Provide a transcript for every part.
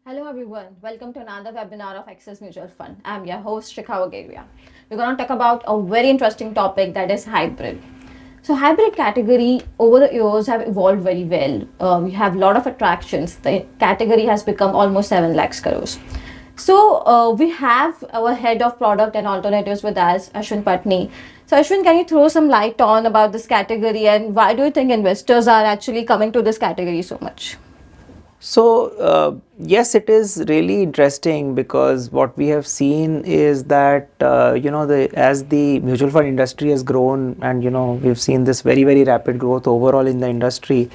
Hello everyone, welcome to another webinar of Access Mutual Fund. I'm your host Shikha Wagheria. We're going to talk about a very interesting topic, that is hybrid. So hybrid category over the years have evolved very well. We have a lot of attractions. The category has become almost 7 lakhs crores. So we have our head of product and alternatives with us, Ashwin Patni. So Ashwin, can you throw some light on about this category and why do you think investors are actually coming to this category so much? Yes, it is really interesting because what we have seen is that as the mutual fund industry has grown, and we've seen this very rapid growth overall in the industry.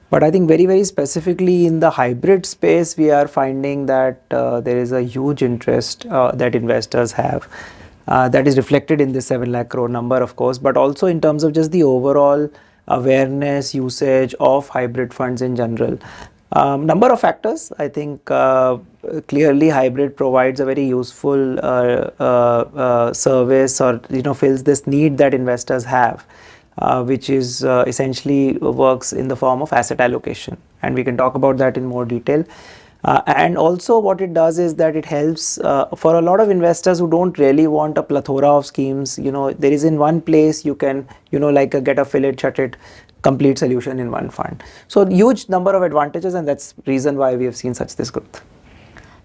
But I think very specifically in the hybrid space, we are finding that there is a huge interest that investors have. That is reflected in this 7 lakh crore number, of course, but also in terms of just the overall awareness, usage of hybrid funds in general. Number of factors. I think clearly hybrid provides a very useful service, or fills this need that investors have, which is essentially works in the form of asset allocation, and we can talk about that in more detail. And also what it does is that it helps for a lot of investors who don't really want a plethora of schemes. There is in one place you can like get a fill it, shut it, complete solution in one fund. So huge number of advantages, and that's reason why we have seen such this growth.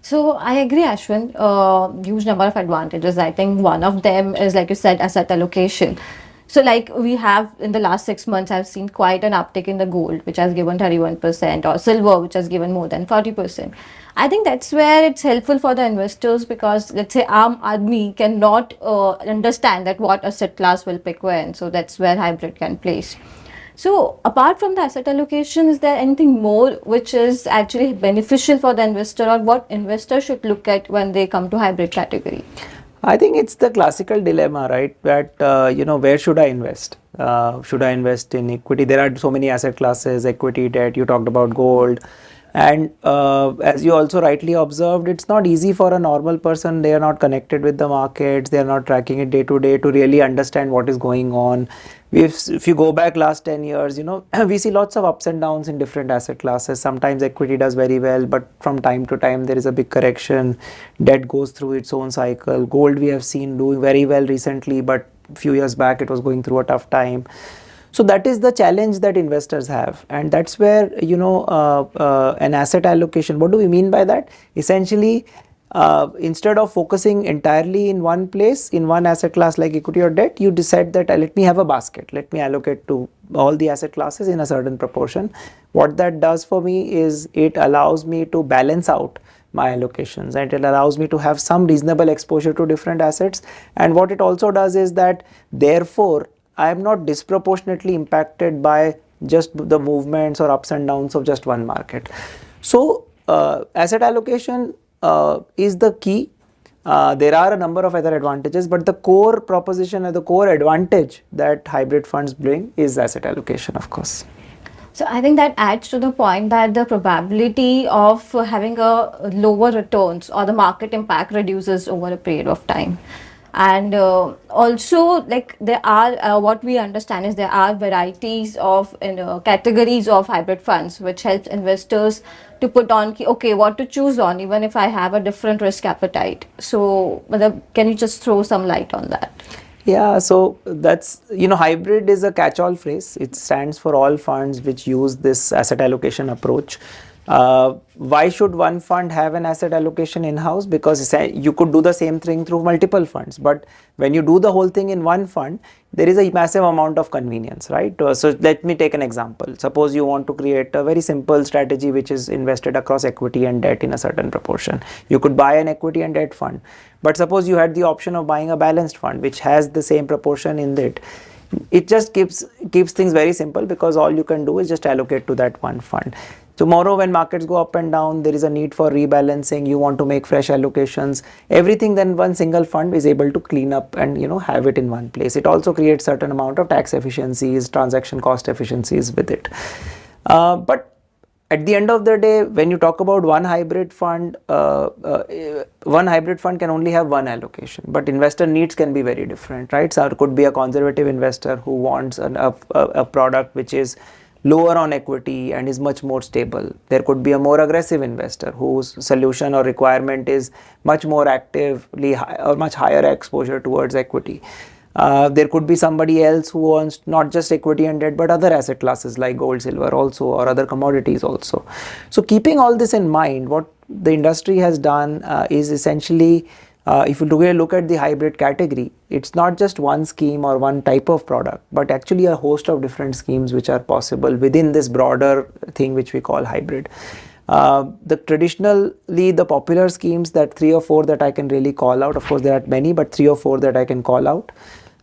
So I agree, Ashwin. Huge number of advantages. I think one of them is, like you said, asset allocation. So like we have in the last 6 months, I've seen quite an uptick in the gold, which has given 31%, or silver, which has given more than 40%. I think that's where it's helpful for the investors, because let's say Aam Aadmi cannot understand that what asset class will pick when. So that's where hybrid can place. So apart from the asset allocation, is there anything more which is actually beneficial for the investor, or what investor should look at when they come to hybrid category? I think it's the classical dilemma, right? That where should I invest? Should I invest in equity? There are so many asset classes: equity, debt. You talked about gold, and as you also rightly observed, it's not easy for a normal person. They are not connected with the markets. They are not tracking it day to day to really understand what is going on. If you go back last 10 years, we see lots of ups and downs in different asset classes. Sometimes equity does very well, but from time to time there is a big correction. Debt goes through its own cycle. Gold we have seen doing very well recently, but a few years back it was going through a tough time. So that is the challenge that investors have, and that's where an asset allocation. What do we mean by that? Essentially, instead of focusing entirely in one place, in one asset class like equity or debt, you decide that let me have a basket. Let me allocate to all the asset classes in a certain proportion. What that does for me is it allows me to balance out my allocations, and it allows me to have some reasonable exposure to different assets. And what it also does is that therefore I am not disproportionately impacted by just the movements or ups and downs of just one market. So asset allocation is the key. There are a number of other advantages, but the core proposition or the core advantage that hybrid funds bring is asset allocation, of course. So I think that adds to the point that the probability of having a lower returns or the market impact reduces over a period of time. And also, like, there are what we understand is there are varieties of categories of hybrid funds, which helps investors to put on okay, what to choose on, even if I have a different risk appetite. So can you just throw some light on that? Yeah, so that's, hybrid is a catch-all phrase. It stands for all funds which use this asset allocation approach. Why should one fund have an asset allocation in-house? Because you could do the same thing through multiple funds, but when you do the whole thing in one fund, there is a massive amount of convenience, right? So let me take an example. Suppose you want to create a very simple strategy which is invested across equity and debt in a certain proportion. You could buy an equity and debt fund, but suppose you had the option of buying a balanced fund which has the same proportion in it. It just keeps things very simple, because all you can do is just allocate to that one fund. Tomorrow when markets go up and down, there is a need for rebalancing. You want to make fresh allocations. Everything then one single fund is able to clean up and have it in one place. It also creates certain amount of tax efficiencies, transaction cost efficiencies with it. But at the end of the day, when you talk about one hybrid fund can only have one allocation, but investor needs can be very different, right? So it could be a conservative investor who wants a product which is lower on equity and is much more stable. There could be a more aggressive investor whose solution or requirement is much more actively or much higher exposure towards equity. There could be somebody else who wants not just equity and debt but other asset classes like gold, silver also, or other commodities also. So keeping all this in mind, what the industry has done is essentially, if you look at the hybrid category, it's not just one scheme or one type of product, but actually a host of different schemes which are possible within this broader thing which we call hybrid. Traditionally the popular schemes, that 3 or 4 that I can really call out, of course there are many, but 3 or 4 that I can call out.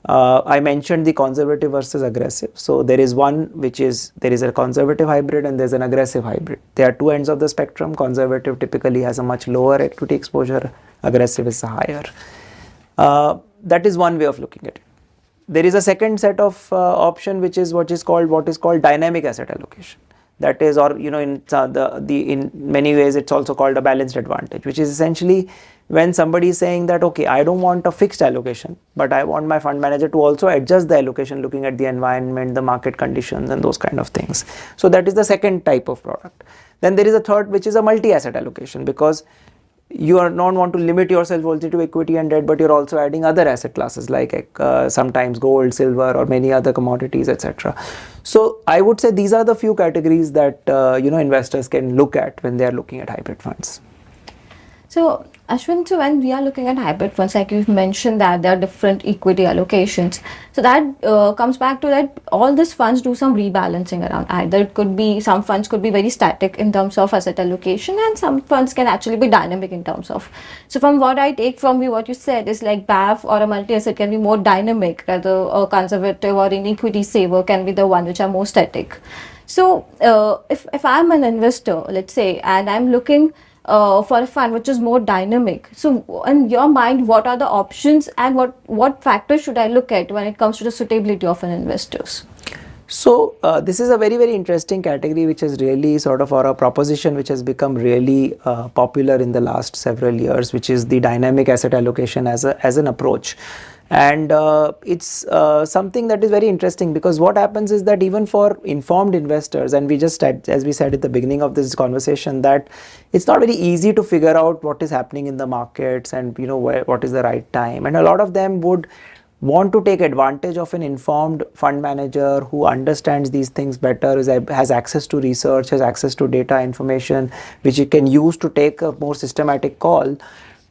I mentioned the conservative versus aggressive. So there is one which is, there is a conservative hybrid and there's an aggressive hybrid. There are two ends of the spectrum. Conservative typically has a much lower equity exposure, aggressive is higher. That is one way of looking at it. There is a second set of option which is what is called dynamic asset allocation. That is, or in many ways it's also called a balanced advantage, which is essentially when somebody is saying that, okay, I don't want a fixed allocation, but I want my fund manager to also adjust the allocation looking at the environment, the market conditions and those kind of things. So that is the second type of product. Then there is a third which is a multi-asset allocation, because you are not want to limit yourself only to equity and debt, but you're also adding other asset classes like sometimes gold, silver, or many other commodities, etc. So I would say these are the few categories that investors can look at when they are looking at hybrid funds. So Ashwin, so when we are looking at hybrid funds, like you've mentioned that there are different equity allocations. So that comes back to that all these funds do some rebalancing around. Either it could be, some funds could be very static in terms of asset allocation, and some funds can actually be dynamic in terms of. So from what I take from you, what you said is like BAF or a multi-asset can be more dynamic, rather a conservative or an equity saver can be the one which are more static. So if I'm an investor, let's say, and I'm looking for a fund which is more dynamic, so in your mind, what are the options and what factors should I look at when it comes to the suitability of an investors? So this is a very, very interesting category which is really sort of, or a proposition which has become really popular in the last several years, which is the dynamic asset allocation as an approach. And it's something that is very interesting, because what happens is that even for informed investors, and we just said, as we said at the beginning of this conversation, that it's not very easy to figure out what is happening in the markets and what is the right time, and a lot of them would want to take advantage of an informed fund manager who understands these things better, has access to research, has access to data information which you can use to take a more systematic call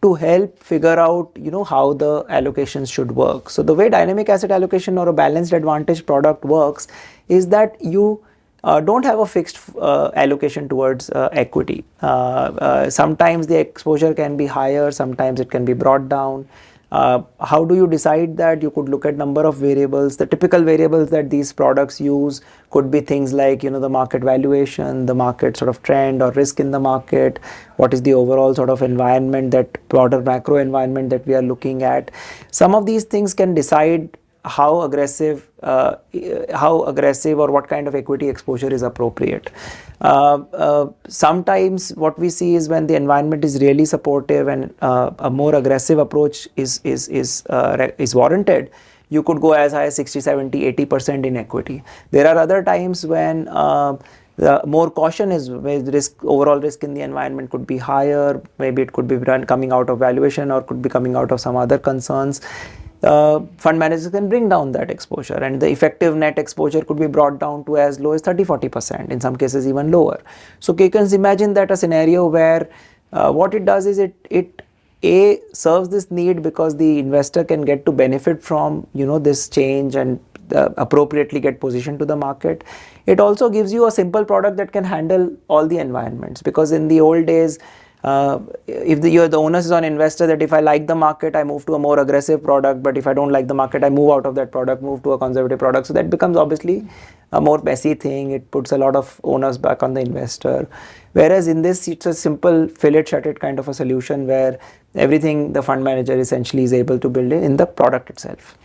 to help figure out how the allocations should work. So the way dynamic asset allocation or a balanced advantage product works is that you don't have a fixed allocation towards equity. Sometimes the exposure can be higher, sometimes it can be brought down. How do you decide that? You could look at number of variables. The typical variables that these products use could be things like the market valuation, the market sort of trend or risk in the market, what is the overall sort of environment, that broader macro environment that we are looking at. Some of these things can decide how aggressive or what kind of equity exposure is appropriate. Sometimes what we see is when the environment is really supportive and a more aggressive approach is warranted, you could go as high as 60, 70, 80% in equity. There are other times when the more caution is, where overall risk in the environment could be higher. Maybe it could be coming out of valuation or could be coming out of some other concerns. Fund managers can bring down that exposure, and the effective net exposure could be brought down to as low as 30-40%, in some cases even lower. So you can imagine that a scenario where what it does is it serves this need because the investor can get to benefit from this change and appropriately get positioned to the market. It also gives you a simple product that can handle all the environments, because in the old days, if the onus is on investor that if I like the market, I move to a more aggressive product, but if I don't like the market, I move out of that product, move to a conservative product. So that becomes obviously a more messy thing. It puts a lot of onus back on the investor. Whereas in this, it's a simple fill it, shut it kind of a solution where everything the fund manager essentially is able to build in the product itself.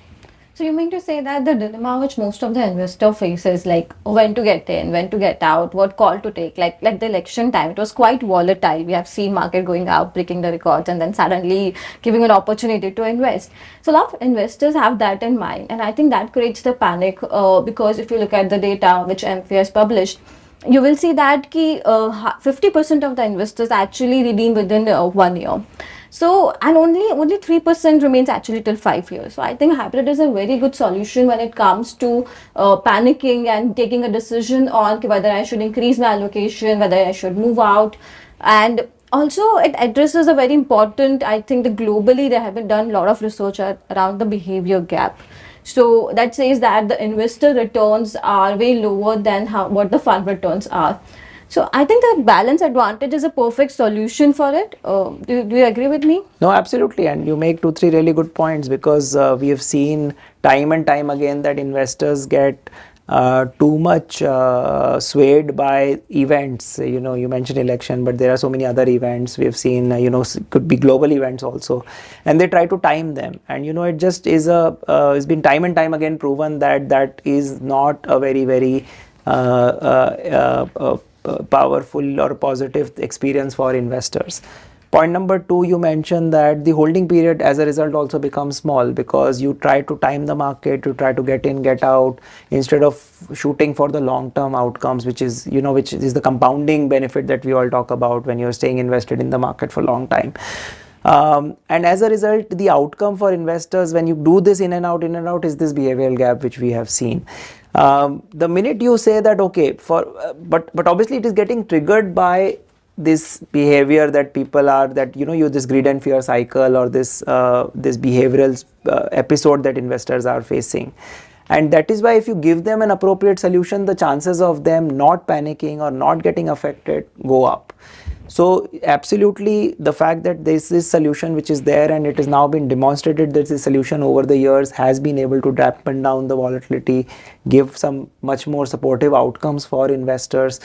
So So you mean to say that the dilemma which most of the investor faces, like when to get in, when to get out, what call to take, like the election time, it was quite volatile. We have seen market going up, breaking the records, and then suddenly giving an opportunity to invest. So a lot of investors have that in mind, and I think that creates the panic because if you look at the data which MFI has published, you will see that 50% of the investors actually redeem within 1 year. So, and only 3% remains actually till 5 years. So, I think hybrid is a very good solution when it comes to panicking and taking a decision on whether I should increase my allocation, whether I should move out. And also, it addresses a very important, I think, the globally they have done a lot of research around the behavior gap. So that says that the investor returns are way lower than what the fund returns are. So I think the balance advantage is a perfect solution for it. Do you agree with me? No, absolutely. And you make 2, 3 really good points because we have seen time and time again that investors get too much swayed by events. You know, you mentioned election, but there are so many other events. We have seen, could be global events also, and they try to time them. And it just is it's been time and time again proven that that is not a very, very powerful or positive experience for investors. Point number 2, you mentioned that the holding period as a result also becomes small because you try to time the market, you try to get in, get out instead of shooting for the long-term outcomes, which is the compounding benefit that we all talk about when you're staying invested in the market for a long time. And as a result, the outcome for investors when you do this in and out is this behavioral gap which we have seen. The minute you say that but obviously it is getting triggered by this behavior that people are this greed and fear cycle or this behavioral episode that investors are facing. And that is why if you give them an appropriate solution, the chances of them not panicking or not getting affected go up. So absolutely, the fact that there is this solution which is there and it has now been demonstrated that this solution over the years has been able to dampen down the volatility, give some much more supportive outcomes for investors,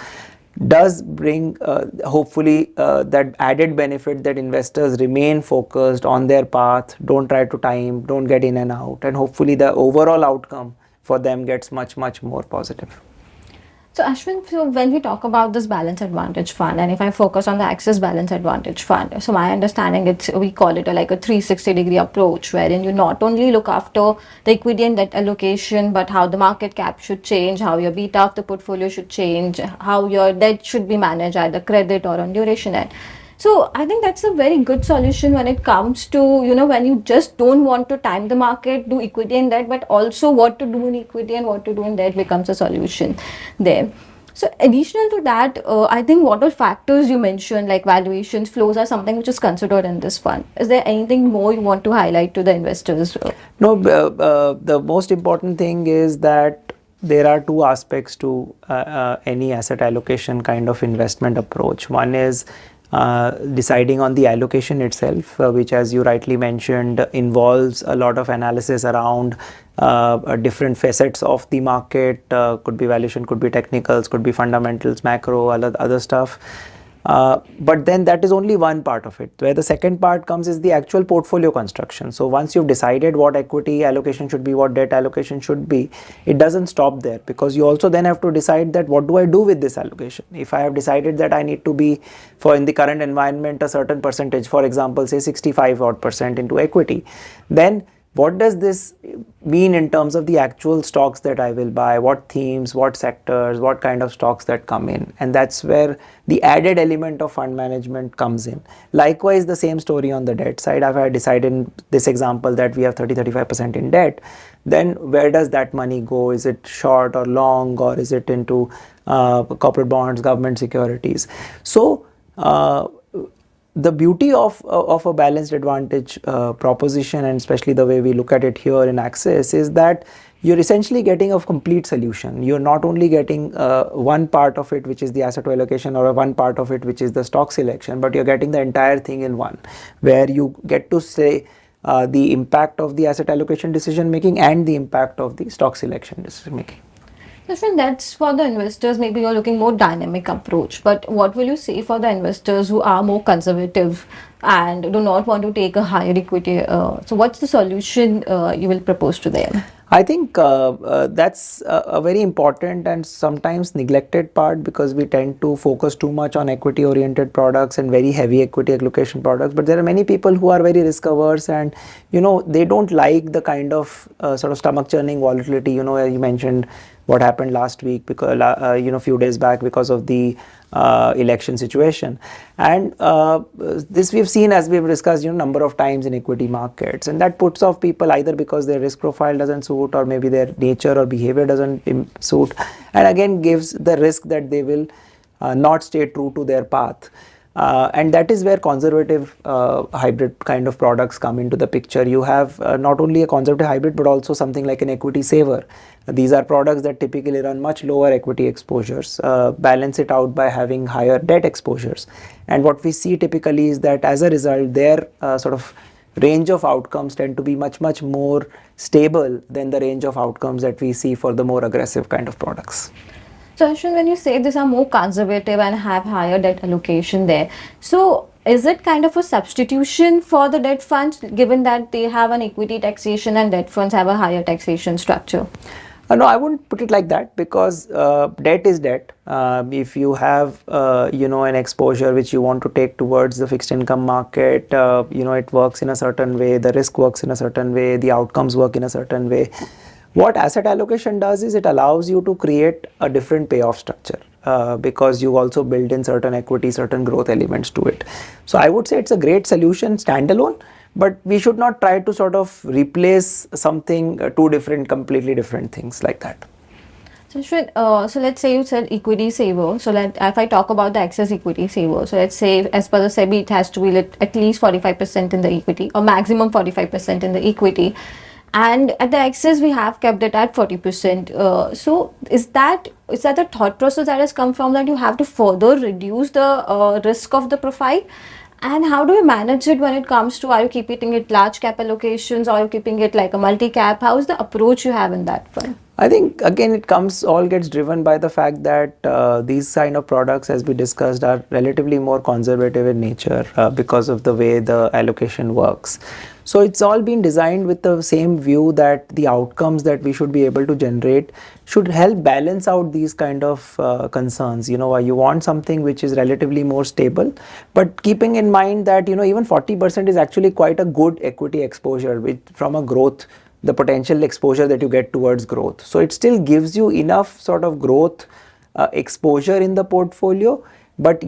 does bring hopefully that added benefit that investors remain focused on their path, don't try to time, don't get in and out, and hopefully the overall outcome for them gets much, much more positive. So Ashwin, so when we talk about this balance advantage fund, and if I focus on the Axis balance advantage fund, so my understanding we call it like a 360-degree approach, wherein you not only look after the equity and debt allocation, but how the market cap should change, how your beta of the portfolio should change, how your debt should be managed, either credit or on duration end. So I think that's a very good solution when it comes to, when you just don't want to time the market, do equity and debt, but also what to do in equity and what to do in debt becomes a solution there. So additional to that, I think what all factors you mentioned, like valuations, flows, are something which is considered in this fund. Is there anything more you want to highlight to the investors? No, the most important thing is that there are 2 aspects to any asset allocation kind of investment approach. One is deciding on the allocation itself, which, as you rightly mentioned, involves a lot of analysis around different facets of the market. Could be valuation, could be technicals, could be fundamentals, macro, other stuff. But then that is only one part of it. Where the second part comes is the actual portfolio construction. So once you've decided what equity allocation should be, what debt allocation should be, it doesn't stop there, because you also then have to decide that what do I do with this allocation. If I have decided that I need to be, in the current environment, a certain percentage, for example, say 65% into equity, then what does this mean in terms of the actual stocks that I will buy, what themes, what sectors, what kind of stocks that come in, and that's where the added element of fund management comes in. Likewise, the same story on the debt side. If I decided in this example that we have 30-35% in debt, then where does that money go? Is it short or long, or is it into corporate bonds, government securities? So the beauty of a balanced advantage proposition, and especially the way we look at it here in Axis, is that you're essentially getting a complete solution. You're not only getting one part of it, which is the asset allocation, or one part of it, which is the stock selection, but you're getting the entire thing in one, where you get to say the impact of the asset allocation decision making and the impact of the stock selection decision making. Ashwin, that's for the investors. Maybe you're looking more dynamic approach, but what will you say for the investors who are more conservative and do not want to take a higher equity? So what's the solution you will propose to them? I think that's a very important and sometimes neglected part, because we tend to focus too much on equity oriented products and very heavy equity allocation products. But there are many people who are very risk averse, and they don't like the kind of sort of stomach churning volatility. You mentioned what happened last week, because few days back, because of the election situation. And this we've seen, as we've discussed, number of times in equity markets, and that puts off people either because their risk profile doesn't suit, or maybe their nature or behavior doesn't suit, and again gives the risk that they will not stay true to their path. And that is where conservative hybrid kind of products come into the picture. You have not only a conservative hybrid, but also something like an equity saver. These are products that typically run much lower equity exposures, balance it out by having higher debt exposures. And what we see typically is that as a result, their sort of range of outcomes tend to be much, much more stable than the range of outcomes that we see for the more aggressive kind of products. So Ashwin, when you say these are more conservative and have higher debt allocation there, so is it kind of a substitution for the debt funds, given that they have an equity taxation and debt funds have a higher taxation structure? No, I wouldn't put it like that, because debt is debt. If you have an exposure which you want to take towards the fixed income market, it works in a certain way, the risk works in a certain way, the outcomes work in a certain way. What asset allocation does is it allows you to create a different payoff structure, because you also build in certain equity, certain growth elements to it. So I would say it's a great solution standalone, but we should not try to sort of replace something, completely different things like that. So so let's say you said equity saver. So if I talk about the excess equity saver, so let's say as per the SEBI, it has to be at least 45% in the equity, or maximum 45% in the equity. And at the excess, we have kept it at 40%. So is that the thought process that has come from, that you have to further reduce the risk of the profile? And how do you manage it when it comes to, are you keeping it large cap allocations, or are you keeping it like a multi-cap? How is the approach you have in that front? I think again it all gets driven by the fact that these kind of products, as we discussed, are relatively more conservative in nature because of the way the allocation works. So it's all been designed with the same view that the outcomes that we should be able to generate should help balance out these kind of concerns. You want something which is relatively more stable, but keeping in mind that even 40% is actually quite a good equity exposure from a growth, the potential exposure that you get towards growth. So it still gives you enough sort of growth exposure in the portfolio, but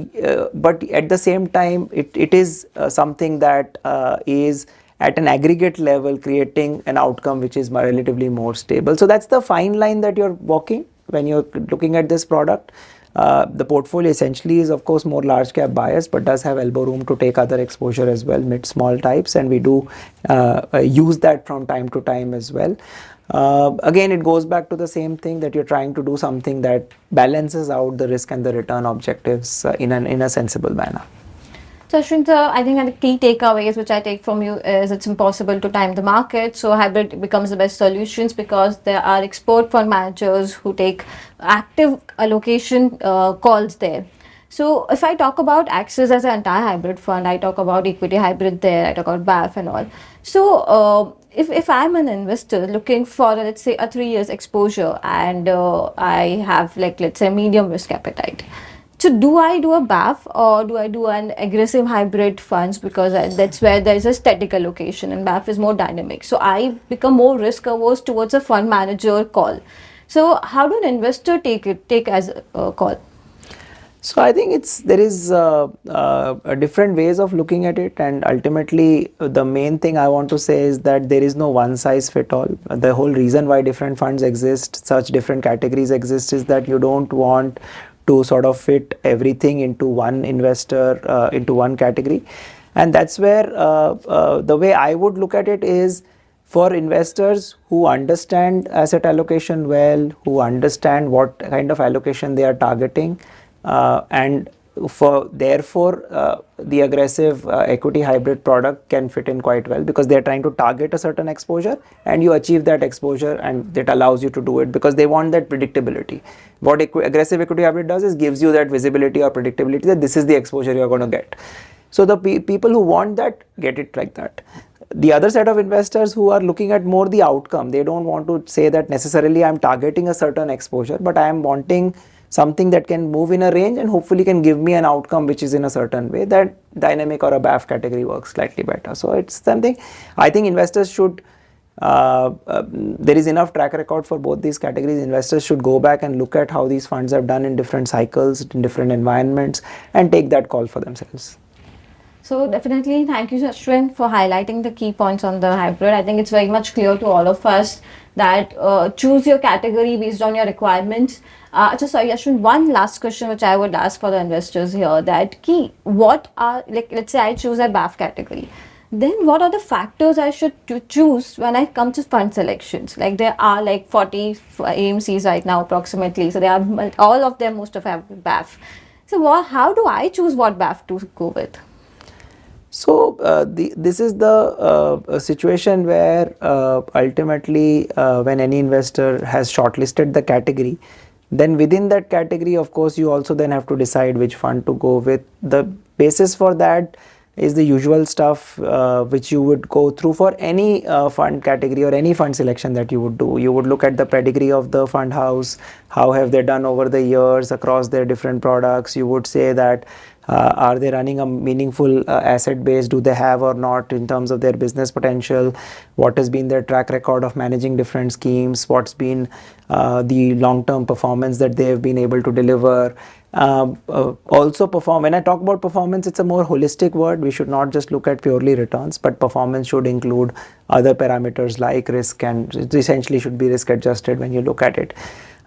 at the same time it is something that is at an aggregate level creating an outcome which is relatively more stable. So that's the fine line that you're walking when you're looking at this product. The portfolio essentially is of course more large cap biased, but does have elbow room to take other exposure as well, mid small types, and we do use that from time to time as well. Again, it goes back to the same thing, that you're trying to do something that balances out the risk and the return objectives in a sensible manner. So Ashwin, I think the key takeaways which I take from you is it's impossible to time the market. So hybrid becomes the best solutions because there are expert fund managers who take active allocation calls there. So if I talk about Axis as an entire hybrid fund, I talk about equity hybrid there, I talk about BAF and all. So if I'm an investor looking for, let's say, a 3 years exposure, and I have let's say medium risk appetite. So do I do a BAF, or do I do an aggressive hybrid funds, because that's where there is a static allocation and BAF is more dynamic. So I become more risk averse towards a fund manager call. So how do an investor take as a call? So I think there is different ways of looking at it, and ultimately the main thing I want to say is that there is no one size fit all. The whole reason why different funds exist, such different categories exist, is that you don't want to sort of fit everything into one investor, into one category. And that's where the way I would look at it is, for investors who understand asset allocation well, who understand what kind of allocation they are targeting, and therefore the aggressive equity hybrid product can fit in quite well, because they are trying to target a certain exposure and you achieve that exposure, and that allows you to do it because they want that predictability. What aggressive equity hybrid does is gives you that visibility or predictability that this is the exposure you are going to get. So the people who want that get it like that. the other set of investors who are looking at more the outcome. They don't want to say that necessarily I'm targeting a certain exposure, but I am wanting something that can move in a range and hopefully can give me an outcome which is in a certain way. That dynamic or a BAF category works slightly better. So it's something I think investors should, there is enough track record for both these categories. Investors should go back and look at how these funds have done in different cycles, in different environments, and take that call for themselves. So definitely, thank you, Ashwin, for highlighting the key points on the hybrid. I think it's very much clear to all of us that choose your category based on your requirements. Just sorry, Ashwin, one last question which I would ask for the investors here, that key, what are, like, let's say I choose a BAF category. Then what are the factors I should choose when I come to fund selections? Like there are like 40 AMCs right now approximately. So they are all of them, most of them have BAF. So how do I choose what BAF to go with? So this is the situation where ultimately when any investor has shortlisted the category, then within that category, of course, you also then have to decide which fund to go with. The basis for that is the usual stuff which you would go through for any fund category or any fund selection that you would do. You would look at the pedigree of the fund house, how have they done over the years across their different products. You would say that are they running a meaningful asset base, do they have or not in terms of their business potential, what has been their track record of managing different schemes, what's been the long-term performance that they have been able to deliver. Also when I talk about performance, it's a more holistic word. We should not just look at purely returns, but performance should include other parameters like risk, and it essentially should be risk adjusted when you look at it.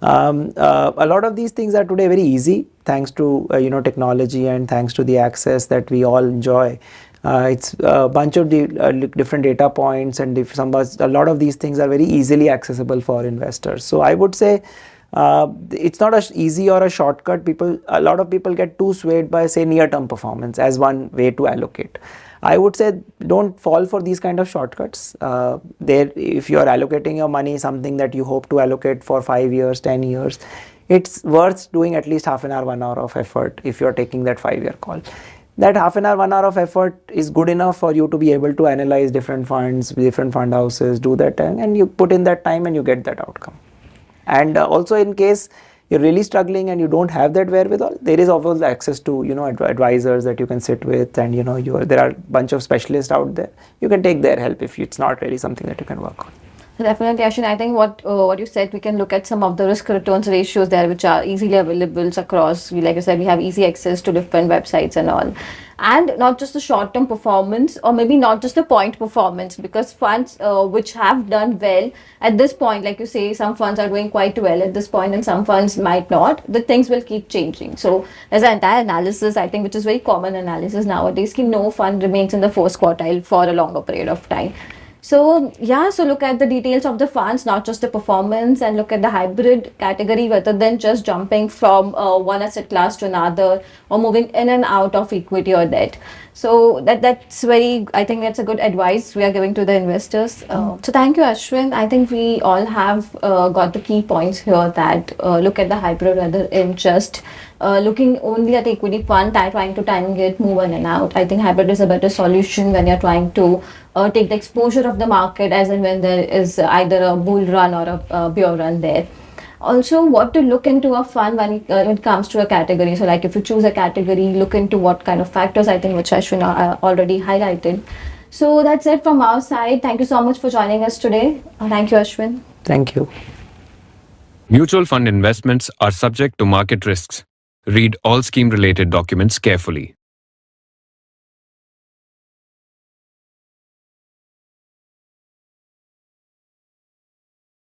A lot of these things are today very easy thanks to technology and thanks to the access that we all enjoy. It's a bunch of different data points, and a lot of these things are very easily accessible for investors. So I would say it's not as easy or a shortcut. A lot of people get too swayed by, say, near-term performance as one way to allocate. I would say don't fall for these kind of shortcuts. If you are allocating your money, something that you hope to allocate for 5 years, 10 years, it's worth doing at least half an hour, 1 hour of effort if you're taking that 5-year call. That half an hour, 1 hour of effort is good enough for you to be able to analyze different funds, different fund houses, do that, and you put in that time and you get that outcome. And also, in case you're really struggling and you don't have that wherewithal, there is obviously access to advisors that you can sit with, and there are a bunch of specialists out there. You can take their help if it's not really something that you can work on. Definitely, Ashwin. I think what you said, we can look at some of the risk returns ratios there, which are easily available across. Like you said, we have easy access to different websites and all, and not just the short-term performance, or maybe not just the point performance, because funds which have done well at this point, like you say, some funds are doing quite well at this point, and some funds might not. The things will keep changing. So there's an entire analysis, I think, which is very common analysis nowadays. No fund remains in the first quartile for a longer period of time. So yeah, so look at the details of the funds, not just the performance, and look at the hybrid category rather than just jumping from one asset class to another or moving in and out of equity or debt. So that's I think that's a good advice we are giving to the investors. So thank you, Ashwin. I think we all have got the key points here, that look at the hybrid rather than just looking only at the equity fund, trying to time it, move in and out. I think hybrid is a better solution when you're trying to take the exposure of the market as and when there is either a bull run or a bear run there. Also, what to look into a fund when it comes to a category. So like if you choose a category, look into what kind of factors, I think, which Ashwin already highlighted. So that's it from our side. Thank you so much for joining us today. Thank you, Ashwin. Thank you. Mutual fund investments are subject to market risks. Read all scheme-related documents carefully.